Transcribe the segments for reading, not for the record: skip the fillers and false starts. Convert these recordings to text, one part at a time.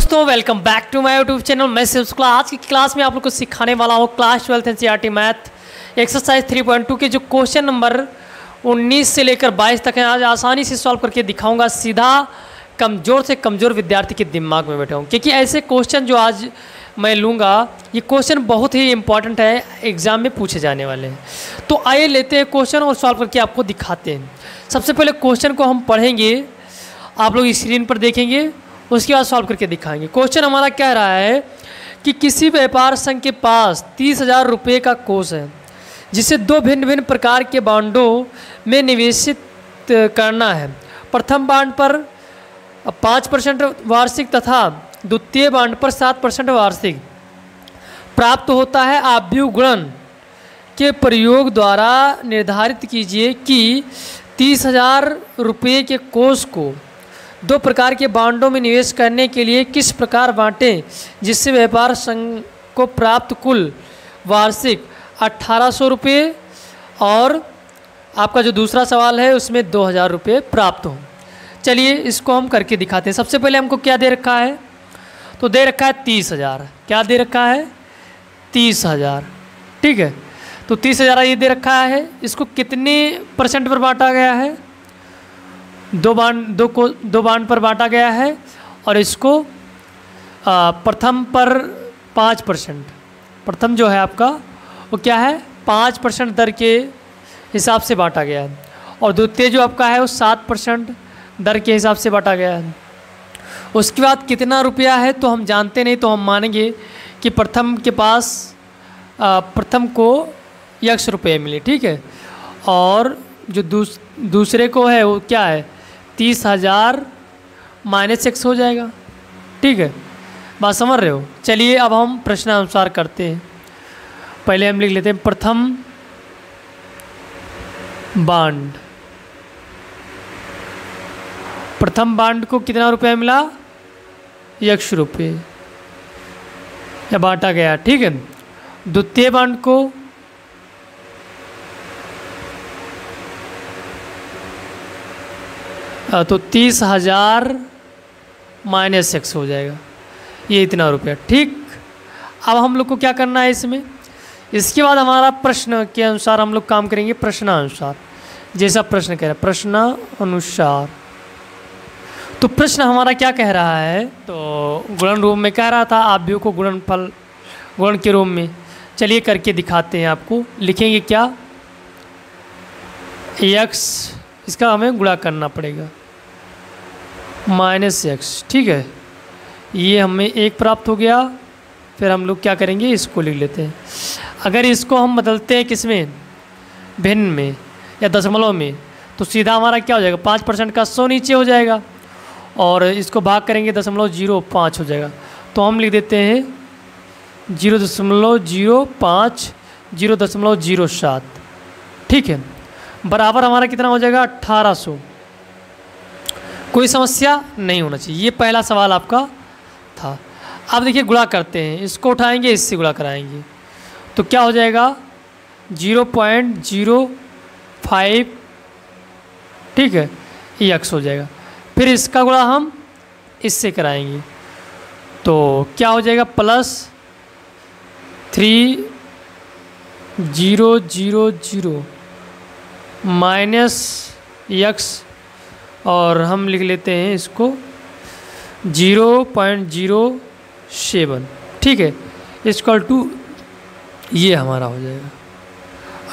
दोस्तों welcome back to my YouTube channel. मैं सिर्फ आज की क्लास में आप लोग को सिखाने वाला हूँ class 12th NCERT math exercise 3.2 के जो क्वेश्चन नंबर 19 से लेकर 22 तक है। आज आसानी से सॉल्व करके दिखाऊंगा, सीधा कमज़ोर से कमज़ोर विद्यार्थी के दिमाग में बैठा हूँ, क्योंकि ऐसे क्वेश्चन जो आज मैं लूँगा ये क्वेश्चन बहुत ही इंपॉर्टेंट है, एग्ज़ाम में पूछे जाने वाले हैं। तो आइए लेते हैं क्वेश्चन और सॉल्व करके आपको दिखाते हैं। सबसे पहले क्वेश्चन को हम पढ़ेंगे, आप लोग स्क्रीन पर देखेंगे, उसके बाद सॉल्व करके दिखाएंगे। क्वेश्चन हमारा कह रहा है कि किसी व्यापार संघ के पास 30,000 रुपये का कोष है, जिसे दो भिन्न भिन्न प्रकार के बांडों में निवेशित करना है। प्रथम बांड पर 5% वार्षिक तथा द्वितीय बांड पर 7% वार्षिक प्राप्त होता है। आप व्युगुणन के प्रयोग द्वारा निर्धारित कीजिए कि 30,000 रुपये के कोष को दो प्रकार के बांडों में निवेश करने के लिए किस प्रकार बांटें, जिससे व्यापार संघ को प्राप्त कुल वार्षिक 1,800 रुपये और आपका जो दूसरा सवाल है उसमें 2,000 रुपये प्राप्त हो। चलिए इसको हम करके दिखाते हैं। सबसे पहले हमको क्या दे रखा है, तो दे रखा है 30,000। क्या दे रखा है? 30,000। ठीक है, तो 30,000 ये दे रखा है। इसको कितने % पर बांटा गया है? दो बांड पर बांटा गया है, और इसको प्रथम पर 5%, प्रथम जो है आपका वो क्या है 5% दर के हिसाब से बांटा गया है, और द्वितीय जो आपका है वो 7% दर के हिसाब से बांटा गया है। उसके बाद कितना रुपया है तो हम जानते नहीं, तो हम मानेंगे कि प्रथम के पास प्रथम को X रुपये मिले। ठीक है, और जो दूसरे को है वो क्या है 30,000 - X हो जाएगा। ठीक है, बात समझ रहे हो? चलिए अब हम प्रश्नानुसार करते हैं। पहले हम लिख लेते हैं प्रथम बांड। प्रथम बांड को कितना रुपया मिला? X रुपये या बांटा गया। ठीक है, द्वितीय बांड को तो 30,000 - X हो जाएगा, ये इतना रुपया। ठीक, अब हम लोग को क्या करना है इसमें, इसके बाद हमारा प्रश्न के अनुसार हम लोग काम करेंगे, प्रश्नानुसार। जैसा प्रश्न कह रहा है प्रश्नानुसार, तो प्रश्न हमारा क्या कह रहा है, तो गुणन रूप में कह रहा था, आप भी को गुणनफल गुणन के रूप में। चलिए करके दिखाते हैं आपको। लिखेंगे क्या, X, इसका हमें गुणा करना पड़ेगा -X। ठीक है, ये हमें 1 प्राप्त हो गया। फिर हम लोग क्या करेंगे, इसको लिख लेते हैं। अगर इसको हम बदलते हैं किस में, भिन्न में या दशमलव में, तो सीधा हमारा क्या हो जाएगा 5% का 100 नीचे हो जाएगा, और इसको भाग करेंगे 0.05 हो जाएगा। तो हम लिख देते हैं 0.05 0.07। ठीक है, बराबर हमारा कितना हो जाएगा 1,800। कोई समस्या नहीं होना चाहिए। ये पहला सवाल आपका था। अब देखिए गुणा करते हैं, इसको उठाएंगे, इससे गुणा कराएंगे, तो क्या हो जाएगा 0.05। ठीक है, X हो जाएगा। फिर इसका गुणा हम इससे कराएंगे, तो क्या हो जाएगा +3000 -X, और हम लिख लेते हैं इसको 0.07। ठीक है, इक्वल टू ये हमारा हो जाएगा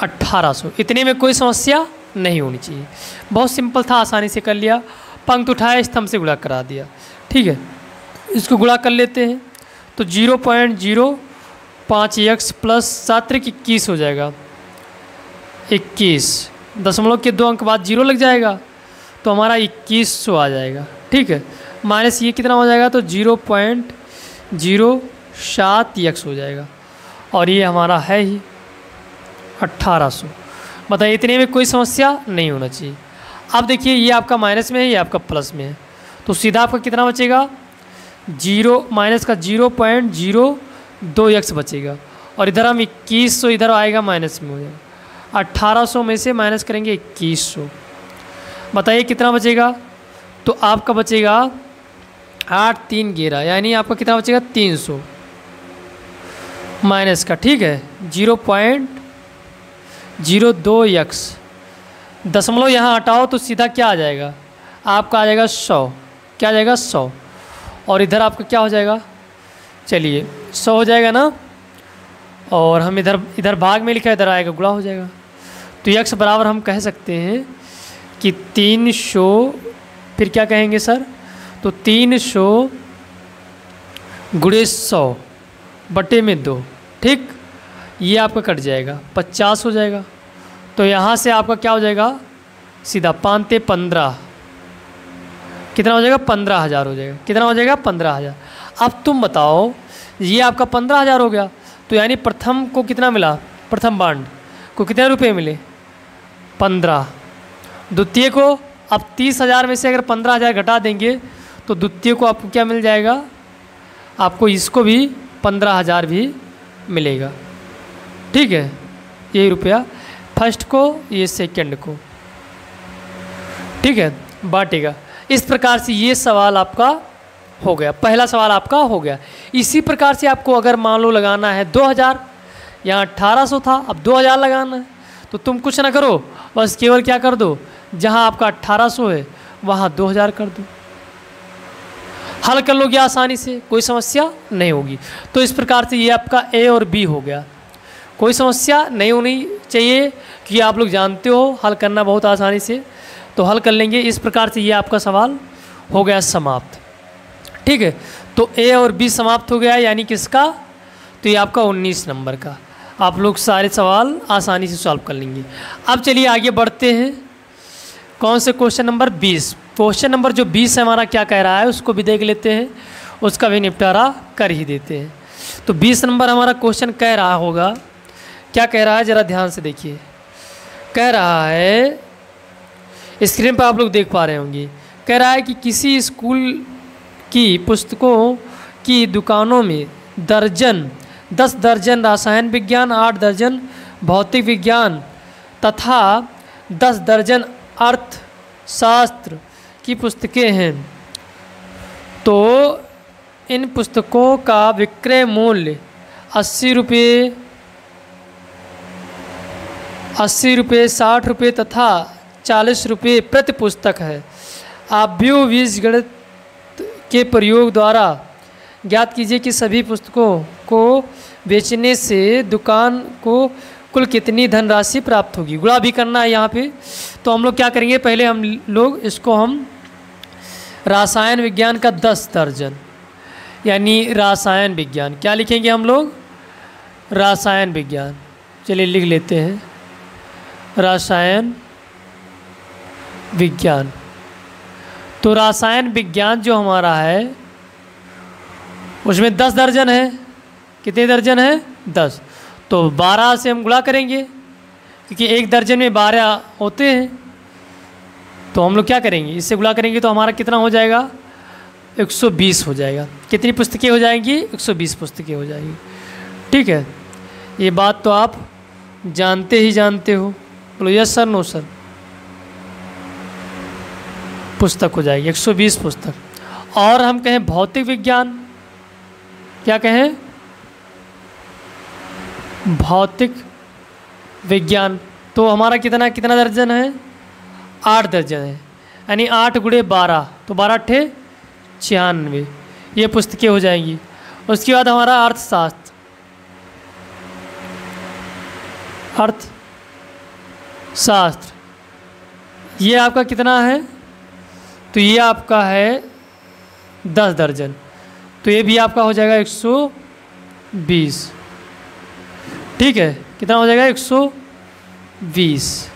1,800। इतने में कोई समस्या नहीं होनी चाहिए, बहुत सिंपल था, आसानी से कर लिया। पंक्ति उठाया, स्तंभ से गुणा करा दिया। ठीक है, इसको गुणा कर लेते हैं, तो 0.05X प्लस 7 21 हो जाएगा 21। दशमलव के 2 अंक बाद 0 लग जाएगा, तो हमारा 2100 आ जाएगा। ठीक है, माइनस ये कितना हो जाएगा, तो 0.07X हो जाएगा, और ये हमारा है ही 1,800। बताइए, इतने में कोई समस्या नहीं होना चाहिए। अब देखिए ये आपका माइनस में है, ये आपका प्लस में है, तो सीधा आपका कितना बचेगा, 0 माइनस का 0.02X बचेगा, और इधर हम 2100 इधर आएगा माइनस में हो जाएगा। 1,800 में से माइनस करेंगे 2100, बताइए कितना बचेगा, तो आपका बचेगा 8 3 11, यानी आपका कितना बचेगा 300 माइनस का, ठीक है 0.02x, दशमलव यहाँ हटाओ तो सीधा क्या आ जाएगा आपका, आ जाएगा 100, क्या आ जाएगा 100, और इधर आपका क्या हो जाएगा, चलिए 100 हो जाएगा ना, और हम इधर भाग में लिखा, इधर आएगा गुणा हो जाएगा। तो x बराबर हम कह सकते हैं कि 300, फिर क्या कहेंगे सर, तो 300 गुणे 100 बटे में 2, ठीक, ये आपका कट जाएगा 50 हो जाएगा। तो यहाँ से आपका क्या हो जाएगा, सीधा 5 15, कितना हो जाएगा 15,000 हो जाएगा, कितना हो जाएगा 15,000। अब तुम बताओ, ये आपका 15,000 हो गया, तो यानी प्रथम को कितना मिला, प्रथम बांड को कितने रुपए मिले 15, द्वितीय को अब 30,000 में से अगर 15,000 घटा देंगे तो द्वितीय को आपको क्या मिल जाएगा, आपको इसको भी 15,000 भी मिलेगा, ठीक है, यही रुपया फर्स्ट को, ये सेकंड को, ठीक है, बांटेगा। इस प्रकार से ये सवाल आपका हो गया, पहला सवाल आपका हो गया। इसी प्रकार से आपको अगर मान लो लगाना है 2000, यहाँ 1800 था, अब 2000 लगाना है, तो तुम कुछ ना करो, बस केवल क्या कर दो, जहाँ आपका 1800 है वहाँ 2000 कर दो, हल कर लोगे आसानी से, कोई समस्या नहीं होगी। तो इस प्रकार से ये आपका ए और बी हो गया, कोई समस्या नहीं होनी चाहिए, क्योंकि आप लोग जानते हो हल करना बहुत आसानी से, तो हल कर लेंगे। इस प्रकार से ये आपका सवाल हो गया समाप्त, ठीक है। तो ए और बी समाप्त हो गया, यानी किसका, तो ये आपका 19 नंबर का, आप लोग सारे सवाल आसानी से सॉल्व कर लेंगे। अब चलिए आगे बढ़ते हैं, कौन से क्वेश्चन नंबर 20, क्वेश्चन नंबर जो 20 है हमारा क्या कह रहा है उसको भी देख लेते हैं, उसका भी निपटारा कर ही देते हैं। तो 20 नंबर हमारा क्वेश्चन कह रहा होगा, क्या कह रहा है ज़रा ध्यान से देखिए, कह रहा है, स्क्रीन पर आप लोग देख पा रहे होंगे, कह रहा है कि किसी स्कूल की पुस्तकों की दुकानों में 10 दर्जन रसायन विज्ञान, 8 दर्जन भौतिक विज्ञान तथा 10 दर्जन अर्थशास्त्र की पुस्तकें हैं। तो इन पुस्तकों का विक्रय मूल्य 80 रुपये, 60 रुपये तथा 40 रुपये प्रति पुस्तक है। आप बीजगणित के प्रयोग द्वारा ज्ञात कीजिए कि सभी पुस्तकों को बेचने से दुकान को कुल कितनी धनराशि प्राप्त होगी। गुणा भी करना है यहाँ पे, तो हम लोग क्या करेंगे, पहले हम लोग इसको हम रसायन विज्ञान का 10 दर्जन, यानी रसायन विज्ञान क्या लिखेंगे हम लोग, रसायन विज्ञान, चलिए लिख लेते हैं रसायन विज्ञान। तो रसायन विज्ञान जो हमारा है उसमें 10 दर्जन है, कितने दर्जन है 10, तो 12 से हम गुणा करेंगे, क्योंकि एक दर्जन में 12 होते हैं, तो हम लोग क्या करेंगे, इससे गुणा करेंगे तो हमारा कितना हो जाएगा 120 हो जाएगा। कितनी पुस्तकें हो जाएंगी, 120 पुस्तकें हो जाएंगी, ठीक है। ये बात तो आप जानते ही जानते हो, बोलो यस सर नो सर, पुस्तक हो जाएगी 120 पुस्तक। और हम कहें भौतिक विज्ञान, क्या कहें भौतिक विज्ञान, तो हमारा कितना दर्जन है, 8 दर्जन है, यानी 8 गुणे 12, तो 12 × 96, ये पुस्तकें हो जाएंगी। उसके बाद हमारा अर्थशास्त्र, ये आपका कितना है, तो ये आपका है 10 दर्जन, तो ये भी आपका हो जाएगा 120, ठीक है, कितना हो जाएगा 120।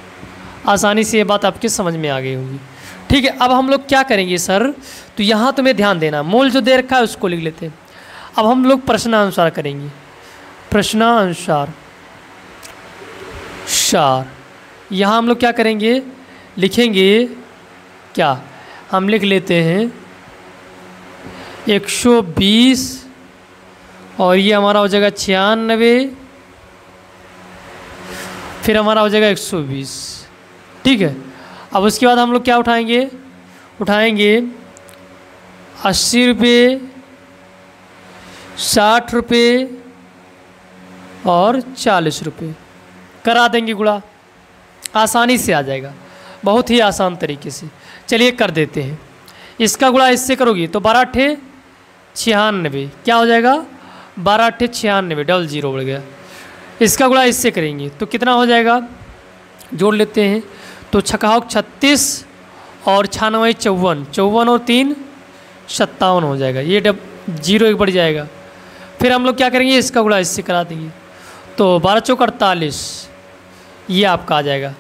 आसानी से ये बात आपके समझ में आ गई होगी, ठीक है। अब हम लोग क्या करेंगे सर, तो यहाँ तुम्हें ध्यान देना, मूल जो दे रखा है उसको लिख लेते हैं। अब हम लोग प्रश्नानुसार करेंगे, प्रश्नानुसार यहाँ हम लोग क्या करेंगे, लिखेंगे क्या, हम लिख लेते हैं 120 और ये हमारा हो जाएगा 96, फिर हमारा हो जाएगा 120, ठीक है। अब उसके बाद हम लोग क्या उठाएंगे 80 रुपये, 60 रुपये और 40 रुपये करा देंगे गुणा, आसानी से आ जाएगा, बहुत ही आसान तरीके से। चलिए कर देते हैं। इसका गुणा इससे करोगी तो 12 अट्ठे 96, क्या हो जाएगा 12 अट्ठे 96, डबल जीरो बढ़ गया। इसका गुणा इससे करेंगे तो कितना हो जाएगा, जोड़ लेते हैं तो छकाओ 36 और 96 54, 54 और 3 57 हो जाएगा। ये जीरो एक बढ़ जाएगा। फिर हम लोग क्या करेंगे, इसका गुणा इससे करा देंगे तो 12 चौक 48, ये आपका आ जाएगा।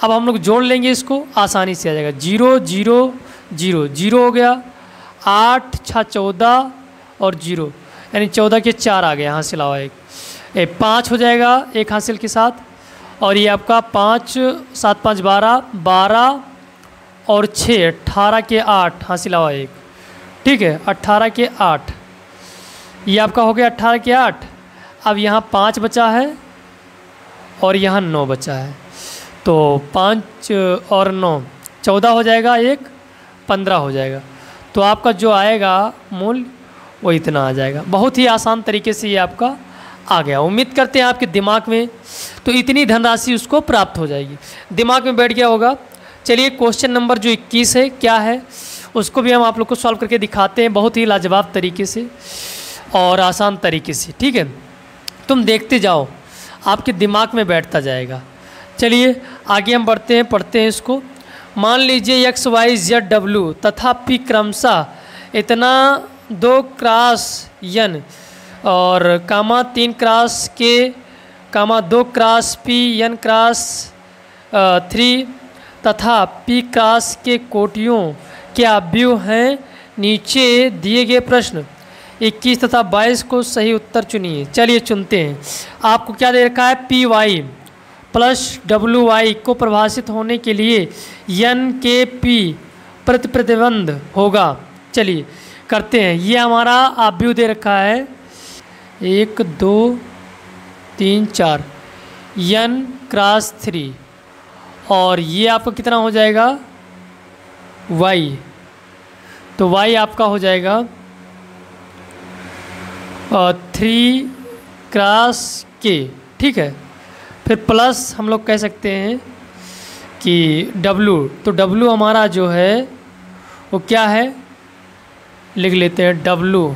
अब हम लोग जोड़ लेंगे इसको, आसानी से आ जाएगा। 0 0 0 0 हो गया, 8 6 14 और 0 यानी 14 के 4 आ गए, यहाँ से लावा एक 5 हो जाएगा एक हासिल के साथ। और ये आपका 5 7 5 12 12 और 6 18 के 8 हासिल लावा एक, ठीक है 18 के 8, ये आपका हो गया 18 के 8। अब यहाँ 5 बचा है और यहाँ 9 बचा है, तो 5 और 9 14 हो जाएगा, एक 15 हो जाएगा। तो आपका जो आएगा मूल्य वो इतना आ जाएगा। बहुत ही आसान तरीके से ये आपका आ गया। उम्मीद करते हैं आपके दिमाग में तो इतनी धनराशि उसको प्राप्त हो जाएगी, दिमाग में बैठ गया होगा। चलिए क्वेश्चन नंबर जो 21 है क्या है उसको भी हम आप लोग को सॉल्व करके दिखाते हैं, बहुत ही लाजवाब तरीके से और आसान तरीके से, ठीक है। तुम देखते जाओ, आपके दिमाग में बैठता जाएगा। चलिए आगे हम बढ़ते हैं, पढ़ते हैं इसको। मान लीजिए x y z w तथा p क्रमशः इतना 2 क्रॉस n और कामा 3 क्रॉस k कामा 2 क्रॉस p n क्रॉस 3 तथा p क्रॉस के कोटियों के अवयव हैं। नीचे दिए गए प्रश्न 21 तथा 22 को सही उत्तर चुनिए। चलिए चुनते हैं। आपको क्या दे रखा है, P Y plus W Y को परिभाषित होने के लिए एन के पी प्रतिबंध होगा। चलिए करते हैं। ये हमारा अवयव दे रखा है 1 2 3 4 एन क्रॉस 3 और ये आपका कितना हो जाएगा वाई, तो वाई आपका हो जाएगा 3 क्रॉस के, ठीक है। फिर प्लस हम लोग कह सकते हैं कि W, तो W हमारा जो है वो क्या है, लिख लेते हैं W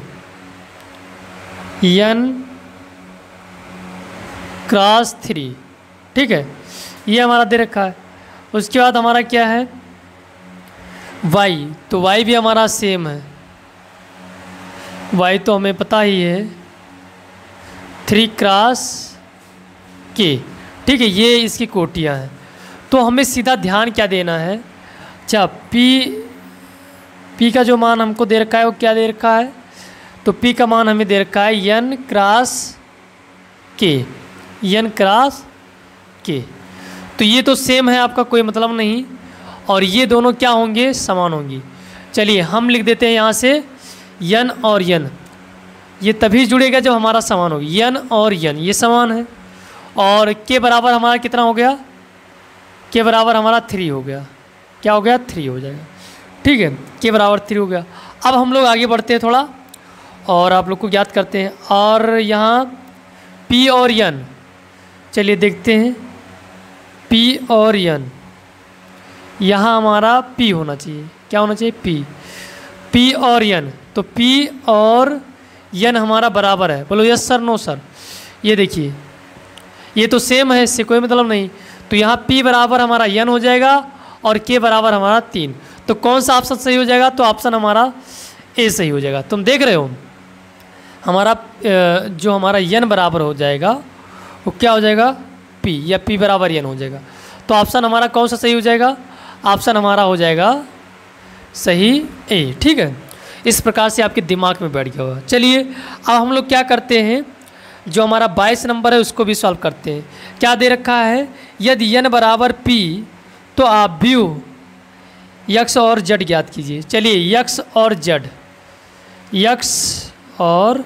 n क्रॉस 3, ठीक है, ये हमारा दे रखा है। उसके बाद हमारा क्या है Y, तो Y भी हमारा सेम है, Y तो हमें पता ही है 3 क्रॉस के, ठीक है। ये इसकी कोटियाँ हैं, तो हमें सीधा ध्यान क्या देना है। अच्छा P का जो मान हमको दे रखा है वो क्या दे रखा है, तो P का मान हमें दे रखा है n क्रॉस के, n क्रॉस के, तो ये तो सेम है, आपका कोई मतलब नहीं, और ये दोनों क्या होंगे, समान होंगी। चलिए हम लिख देते हैं यहाँ से n और n, ये तभी जुड़ेगा जब हमारा समान होगी। n और n ये समान है, और के बराबर हमारा कितना हो गया, के बराबर हमारा 3 हो गया, क्या हो गया 3 हो जाएगा, ठीक है, के बराबर 3 हो गया। अब हम लोग आगे बढ़ते हैं थोड़ा और आप लोग को ज्ञात करते हैं। और यहाँ P और n, चलिए देखते हैं P और n, यहाँ हमारा P होना चाहिए, क्या होना चाहिए P और n, तो P और n हमारा बराबर है, बोलो यस सर नो सर। ये देखिए ये तो सेम है, इससे कोई मतलब नहीं, तो यहाँ P बराबर हमारा n हो जाएगा और K बराबर हमारा 3, तो कौन सा ऑप्शन सही हो जाएगा, तो ऑप्शन हमारा ए सही हो जाएगा। तुम देख रहे हो हमारा जो हमारा n बराबर हो जाएगा वो क्या हो जाएगा P, या P बराबर n हो जाएगा, तो ऑप्शन हमारा कौन सा सही हो जाएगा, ऑप्शन हमारा हो जाएगा सही ए, ठीक है। इस प्रकार से आपके दिमाग में बैठ गया होगा। चलिए अब हम लोग क्या करते हैं, जो हमारा 22 नंबर है उसको भी सॉल्व करते हैं। क्या दे रखा है, यदि n बराबर P तो अवयव x और z ज्ञात कीजिए। चलिए x और z, x और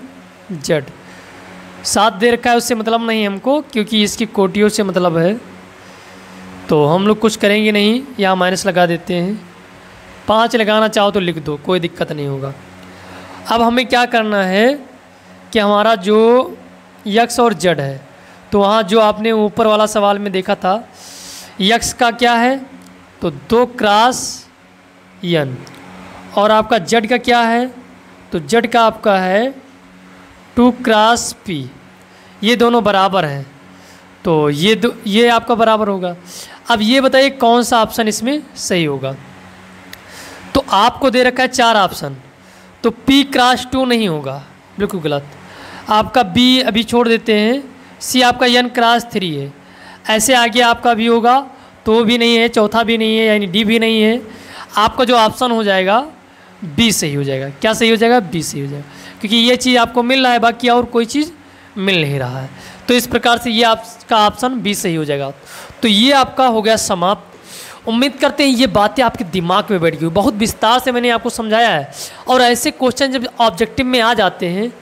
z साथ दे रखा है, उससे मतलब नहीं हमको, क्योंकि इसकी कोटियों से मतलब है, तो हम लोग कुछ करेंगे नहीं, यहाँ माइनस लगा देते हैं। 5 लगाना चाहो तो लिख दो, कोई दिक्कत नहीं होगा। अब हमें क्या करना है कि हमारा जो यक्स और जेड है, तो वहाँ जो आपने ऊपर वाला सवाल में देखा था यक्स का क्या है तो 2 क्रॉस एन, और आपका जेड का क्या है तो जेड का आपका है 2 क्रॉस पी। ये दोनों बराबर हैं, तो ये आपका बराबर होगा। अब ये बताइए कौन सा ऑप्शन इसमें सही होगा। तो आपको दे रखा है 4 ऑप्शन, तो P क्रॉस 2 नहीं होगा, बिल्कुल गलत। आपका B अभी छोड़ देते हैं, C आपका N क्रॉस 3 है। ऐसे आगे आपका भी होगा तो भी नहीं है, चौथा भी नहीं है, यानी D भी नहीं है। आपका जो ऑप्शन हो जाएगा B सही हो जाएगा। क्या सही हो जाएगा? B सही हो जाएगा, क्योंकि ये चीज़ आपको मिल रहा है, बाकी और कोई चीज़ मिल नहीं रहा है। तो इस प्रकार से ये आपका ऑप्शन B सही हो जाएगा। तो ये आपका हो गया समाप्त। उम्मीद करते हैं ये बातें आपके दिमाग में बैठ गई। बहुत विस्तार से मैंने आपको समझाया है, और ऐसे क्वेश्चन जब ऑब्जेक्टिव में आ जाते हैं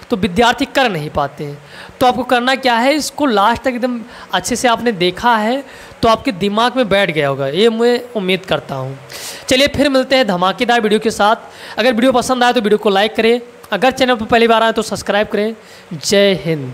तो विद्यार्थी कर नहीं पाते हैं। तो आपको करना क्या है, इसको लास्ट तक एकदम अच्छे से आपने देखा है तो आपके दिमाग में बैठ गया होगा, ये मैं उम्मीद करता हूँ। चलिए फिर मिलते हैं धमाकेदार वीडियो के साथ। अगर वीडियो पसंद आए तो वीडियो को लाइक करें, अगर चैनल पर पहली बार आए तो सब्सक्राइब करें। जय हिंद।